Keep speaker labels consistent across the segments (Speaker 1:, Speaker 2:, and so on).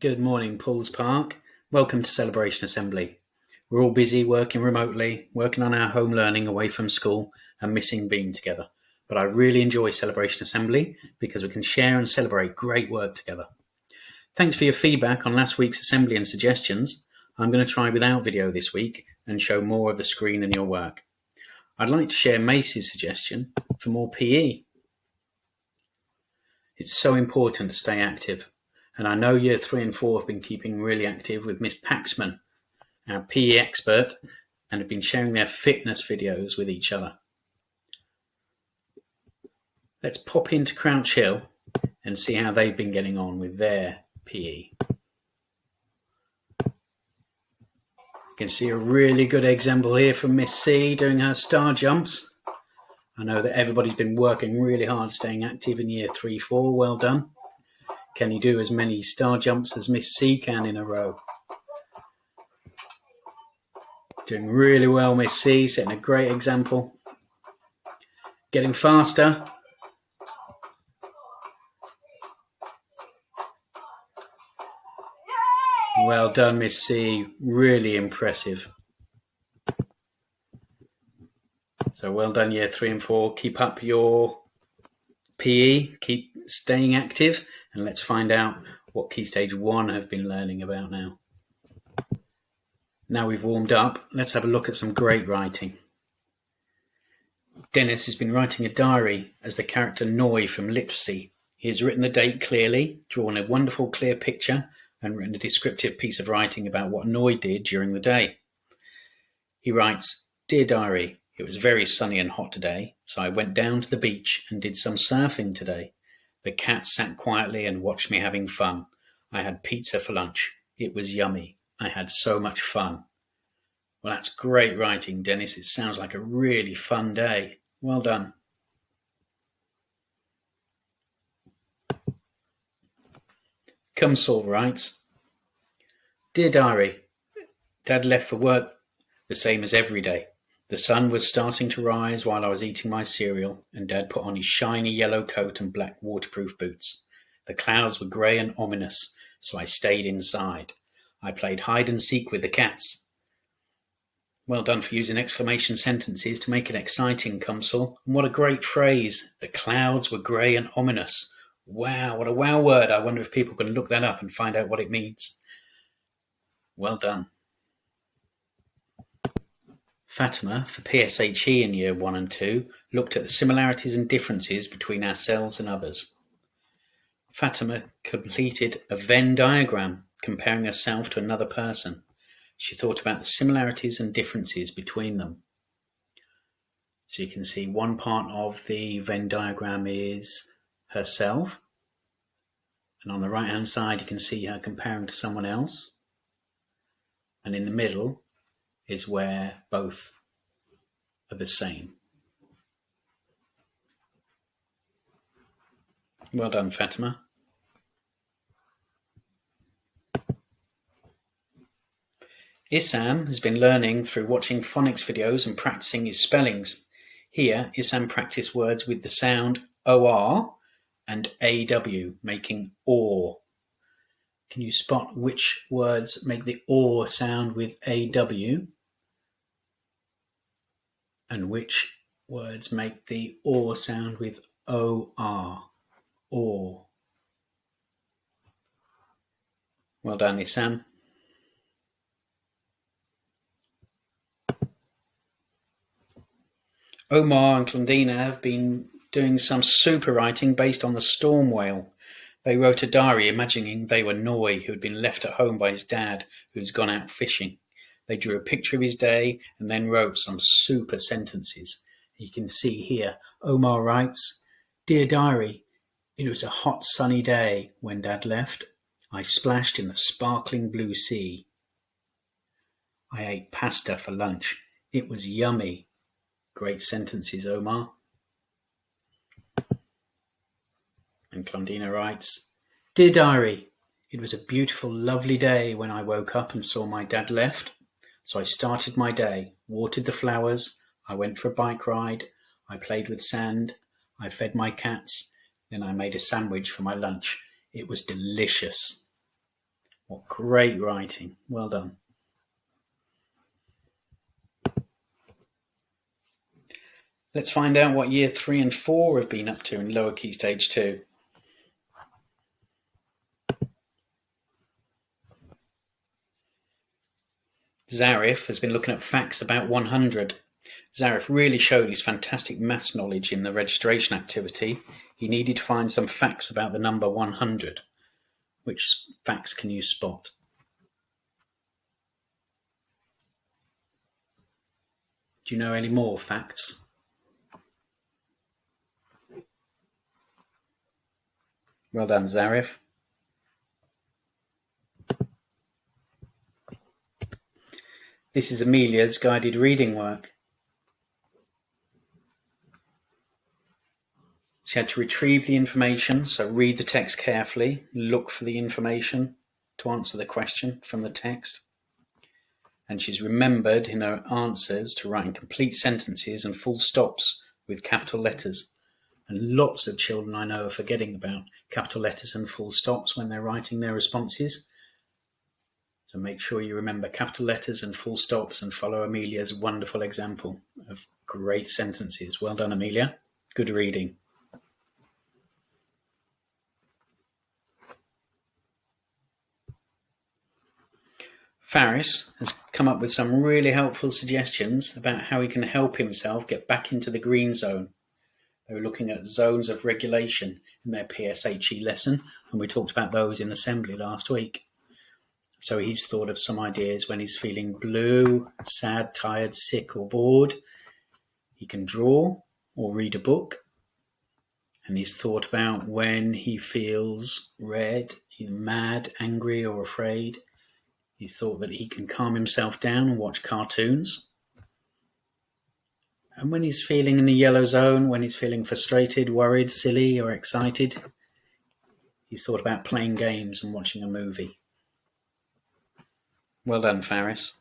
Speaker 1: Good morning, Paul's Park. Welcome to Celebration Assembly. We're all busy working remotely, working on our home learning away from school and missing being together. But I really enjoy Celebration Assembly because we can share and celebrate great work together. Thanks for your feedback on last week's assembly and suggestions. I'm going to try without video this week and show more of the screen and your work. I'd like to share Macy's suggestion for more PE. It's so important to stay active. And I know Year 3 and 4 have been keeping really active with Miss Paxman, our PE expert, and have been sharing their fitness videos with each other. Let's pop into Crouch Hill and see how they've been getting on with their PE. You can see a really good example here from Miss C doing her star jumps. I know that everybody's been working really hard staying active in Year 3-4. Well done. Can you do as many star jumps as Miss C can in a row? Doing really well, Miss C, setting a great example. Getting faster. Well done, Miss C. Really impressive. So well done, Year 3 and 4. Keep up your PE. Keep staying active. And let's find out what Key Stage 1 have been learning about now. Now we've warmed up, let's have a look at some great writing. Dennis has been writing a diary as the character Noy from Literacy. He has written the date clearly, drawn a wonderful clear picture, and written a descriptive piece of writing about what Noy did during the day. He writes, "Dear Diary, it was very sunny and hot today, so I went down to the beach and did some surfing today. The cats sat quietly and watched me having fun. I had pizza for lunch. It was yummy. I had so much fun." Well, that's great writing, Dennis. It sounds like a really fun day. Well done. Cumsall writes, "Dear Diary, Dad left for work the same as every day. The sun was starting to rise while I was eating my cereal, and Dad put on his shiny yellow coat and black waterproof boots. The clouds were grey and ominous, so I stayed inside. I played hide and seek with the cats." Well done for using exclamation sentences to make it exciting, Cumsall. And what a great phrase. The clouds were grey and ominous. Wow, what a wow word. I wonder if people can look that up and find out what it means. Well done. Fatima, for PSHE in Year 1 and 2, looked at the similarities and differences between ourselves and others. Fatima completed a Venn diagram comparing herself to another person. She thought about the similarities and differences between them. So you can see one part of the Venn diagram is herself. And on the right-hand side, you can see her comparing to someone else. And in the middle is where both are the same. Well done, Fatima. Issam has been learning through watching phonics videos and practicing his spellings. Here, Issam practiced words with the sound OR and AW, making OR. Can you spot which words make the OR sound with AW? And which words make the OR sound with OR? OR. Well done, Issam. Omar and Clondina have been doing some super writing based on the storm whale. They wrote a diary imagining they were Noy, who had been left at home by his dad, who's gone out fishing. They drew a picture of his day and then wrote some super sentences. You can see here, Omar writes, "Dear Diary, it was a hot sunny day when Dad left. I splashed in the sparkling blue sea. I ate pasta for lunch. It was yummy." Great sentences, Omar. And Clondina writes, "Dear Diary, it was a beautiful, lovely day when I woke up and saw my dad left. So I started my day, watered the flowers, I went for a bike ride, I played with sand, I fed my cats, then I made a sandwich for my lunch. It was delicious." What great writing. Well done. Let's find out what year 3 and 4 have been up to in Lower Key Stage 2. Zarif has been looking at facts about 100. Zarif really showed his fantastic maths knowledge in the registration activity. He needed to find some facts about the number 100. Which facts can you spot? Do you know any more facts? Well done, Zarif. This is Amelia's guided reading work. She had to retrieve the information, so read the text carefully, look for the information to answer the question from the text. And she's remembered in her answers to write in complete sentences and full stops with capital letters. And lots of children I know are forgetting about capital letters and full stops when they're writing their responses. So make sure you remember capital letters and full stops and follow Amelia's wonderful example of great sentences. Well done, Amelia. Good reading. Faris has come up with some really helpful suggestions about how he can help himself get back into the green zone. They were looking at zones of regulation in their PSHE lesson, and we talked about those in assembly last week. So he's thought of some ideas when he's feeling blue, sad, tired, sick, or bored. He can draw or read a book. And he's thought about when he feels red, either mad, angry, or afraid. He's thought that he can calm himself down and watch cartoons. And when he's feeling in the yellow zone, when he's feeling frustrated, worried, silly, or excited, he's thought about playing games and watching a movie. Well done, Faris.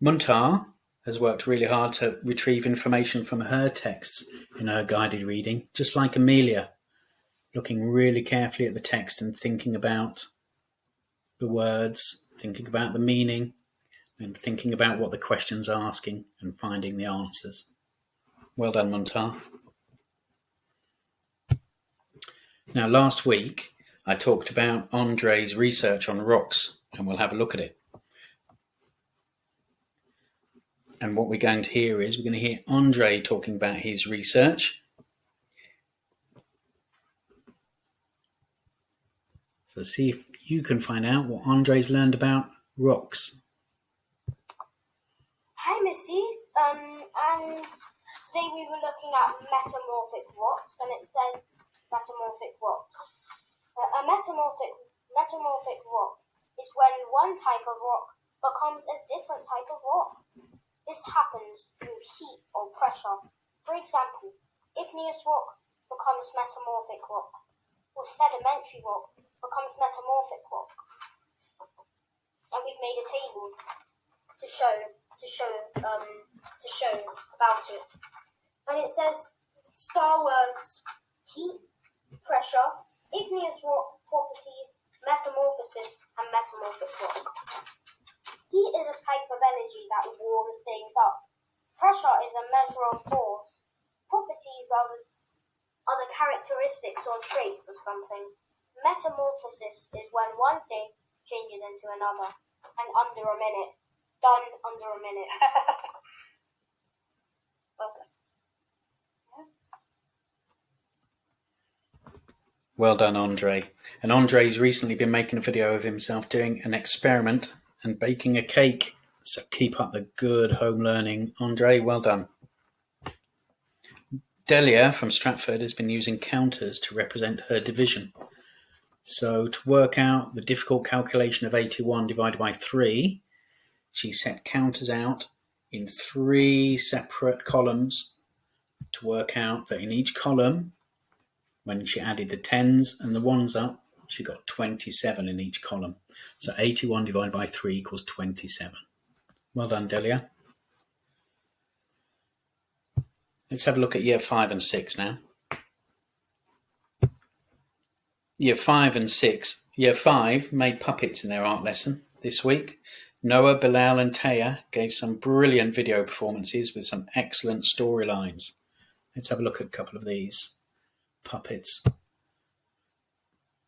Speaker 1: Muntar has worked really hard to retrieve information from her texts in her guided reading, just like Amelia, looking really carefully at the text and thinking about the words, thinking about the meaning, and thinking about what the question's asking and finding the answers. Well done, Muntar. Now, last week, I talked about Andre's research on rocks, and we'll have a look at it. And what we're going to hear is, we're going to hear Andre talking about his research. So see if you can find out what Andre's learned about rocks.
Speaker 2: Hi, Missy. And today we were looking at metamorphic rocks, and it says metamorphic rocks. A metamorphic rock is when one type of rock becomes a different type of rock. This happens through heat or pressure. For example, igneous rock becomes metamorphic rock, or sedimentary rock becomes metamorphic rock. And we've made a table to show about it. And it says star words: heat, pressure, igneous rock properties, metamorphosis, and metamorphic rock. Heat is a type of energy that warms things up. Pressure is a measure of force. Properties are the characteristics or traits of something. Metamorphosis is when one thing changes into another. And under a minute. Done under a minute. Okay.
Speaker 1: Well done, Andre. And Andre's recently been making a video of himself doing an experiment and baking a cake. So keep up the good home learning, Andre. Well done. Delia from Stratford has been using counters to represent her division. So to work out the difficult calculation of 81 divided by 3, she set counters out in 3 separate columns to work out that in each column, when she added the 10s and the 1s up, she got 27 in each column. So 81 divided by 3 equals 27. Well done, Delia. Let's have a look at Year 5 and 6 now. Year 5 and 6. Year 5 made puppets in their art lesson this week. Noah, Bilal and Taya gave some brilliant video performances with some excellent storylines. Let's have a look at a couple of these puppets.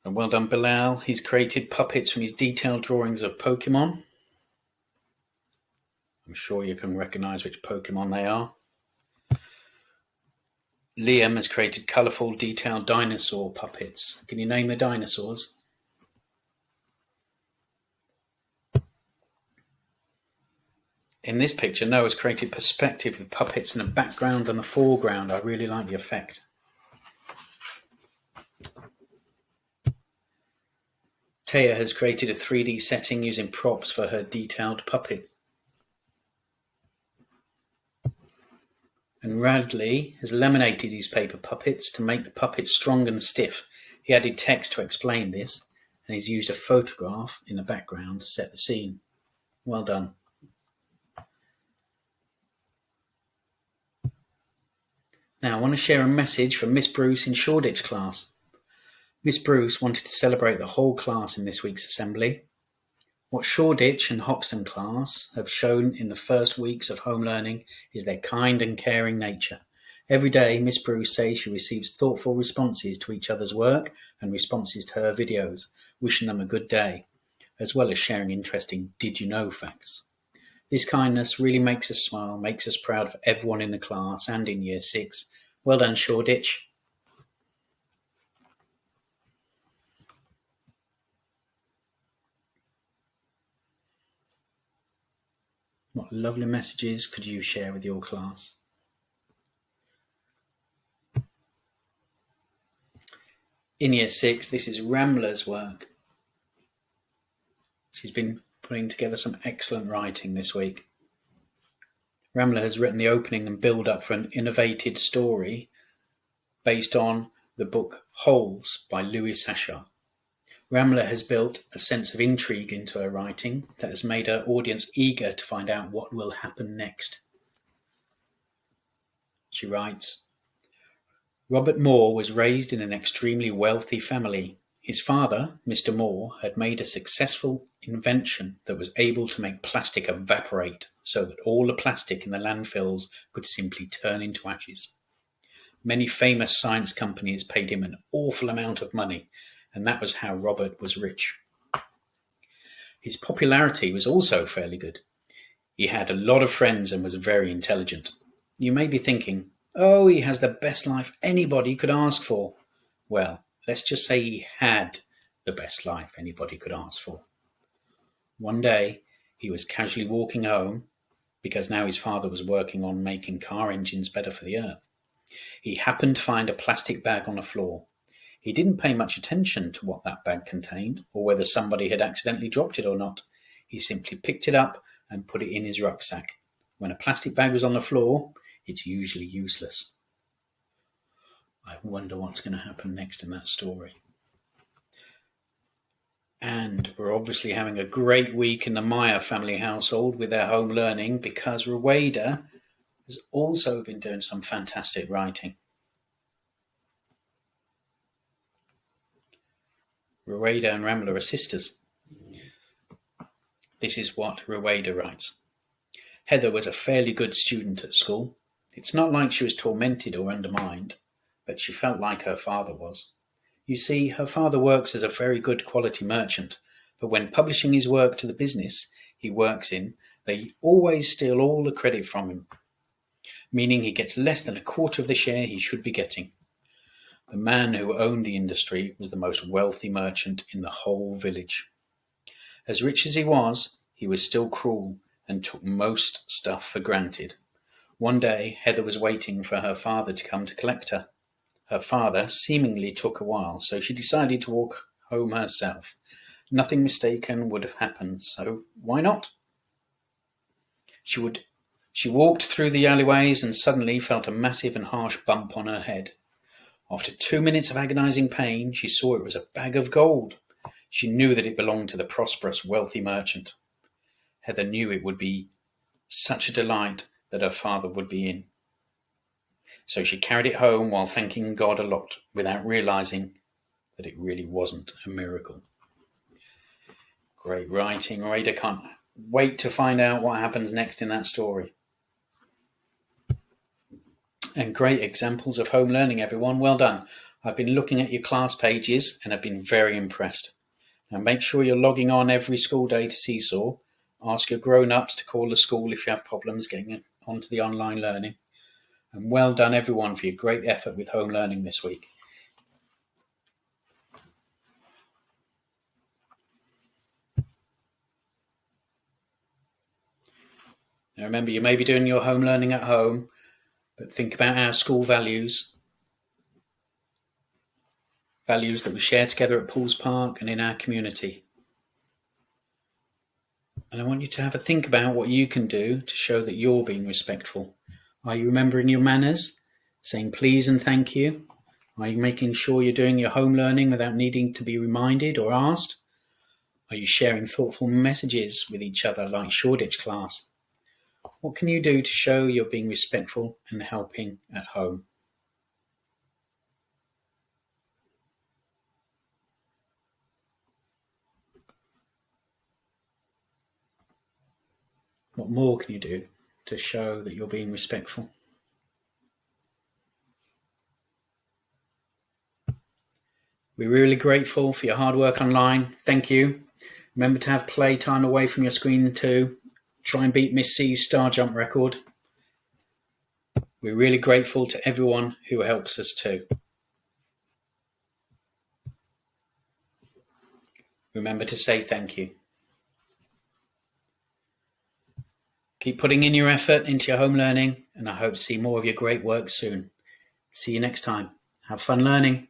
Speaker 1: And well done, Bilal. He's created puppets from his detailed drawings of Pokemon. I'm sure you can recognise which Pokemon they are. Liam has created colourful, detailed dinosaur puppets. Can you name the dinosaurs? In this picture, Noah's created perspective with puppets in the background and the foreground. I really like the effect. Taya has created a 3D setting using props for her detailed puppet. And Radley has laminated his paper puppets to make the puppets strong and stiff. He added text to explain this, and he's used a photograph in the background to set the scene. Well done. Now I want to share a message from Miss Bruce in Shoreditch class. Miss Bruce wanted to celebrate the whole class in this week's assembly. What Shoreditch and Hoxton class have shown in the first weeks of home learning is their kind and caring nature. Every day, Miss Bruce says she receives thoughtful responses to each other's work and responses to her videos, wishing them a good day, as well as sharing interesting did you know facts. This kindness really makes us smile, makes us proud of everyone in the class and in Year 6. Well done, Shoreditch. What lovely messages could you share with your class? In Year 6, this is Ramla's work. She's been putting together some excellent writing this week. Ramla has written the opening and build-up for an innovative story based on the book Holes by Louis Sachar. Ramla has built a sense of intrigue into her writing that has made her audience eager to find out what will happen next. She writes, Robert Moore was raised in an extremely wealthy family. His father, Mr. Moore, had made a successful invention that was able to make plastic evaporate so that all the plastic in the landfills could simply turn into ashes. Many famous science companies paid him an awful amount of money, and that was how Robert was rich. His popularity was also fairly good. He had a lot of friends and was very intelligent. You may be thinking, oh, he has the best life anybody could ask for. Well, let's just say he had the best life anybody could ask for. One day, he was casually walking home, because now his father was working on making car engines better for the earth. He happened to find a plastic bag on the floor. He didn't pay much attention to what that bag contained, or whether somebody had accidentally dropped it or not. He simply picked it up and put it in his rucksack. When a plastic bag was on the floor, it's usually useless. I wonder what's going to happen next in that story. And we're obviously having a great week in the Meyer family household with their home learning, because Ruwaida has also been doing some fantastic writing. Ruwaida and Ramla are sisters. This is what Ruwaida writes. Heather was a fairly good student at school. It's not like she was tormented or undermined, but she felt like her father was. You see, her father works as a very good quality merchant, but when publishing his work to the business he works in, they always steal all the credit from him, meaning he gets less than a quarter of the share he should be getting. The man who owned the industry was the most wealthy merchant in the whole village. As rich as he was still cruel and took most stuff for granted. One day, Heather was waiting for her father to come to collect her. Her father seemingly took a while, so she decided to walk home herself. Nothing mistaken would have happened, so why not? She walked through the alleyways and suddenly felt a massive and harsh bump on her head. After 2 minutes of agonizing pain, she saw it was a bag of gold. She knew that it belonged to the prosperous, wealthy merchant. Heather knew it would be such a delight that her father would be in. so she carried it home while thanking God a lot without realizing that it really wasn't a miracle. Great writing, Ada. Can't wait to find out what happens next in that story. And great examples of home learning, everyone. Well done. I've been looking at your class pages and have been very impressed. Now make sure you're logging on every school day to Seesaw. Ask your grown-ups to call the school if you have problems getting onto the online learning. And well done, everyone, for your great effort with home learning this week. Now remember, you may be doing your home learning at home, but think about our school values that we share together at Paul's Park and in our community. And I want you to have a think about what you can do to show that you're being respectful. Are you remembering your manners? Saying please and thank you? Are you making sure you're doing your home learning without needing to be reminded or asked? Are you sharing thoughtful messages with each other like Shoreditch class? What can you do to show you're being respectful and helping at home? What more can you do to show that you're being respectful? We're really grateful for your hard work online. Thank you. Remember to have playtime away from your screen too. Try and beat Miss C's star jump record. We're really grateful to everyone who helps us too. Remember to say thank you. Keep putting in your effort into your home learning, and I hope to see more of your great work soon. See you next time. Have fun learning.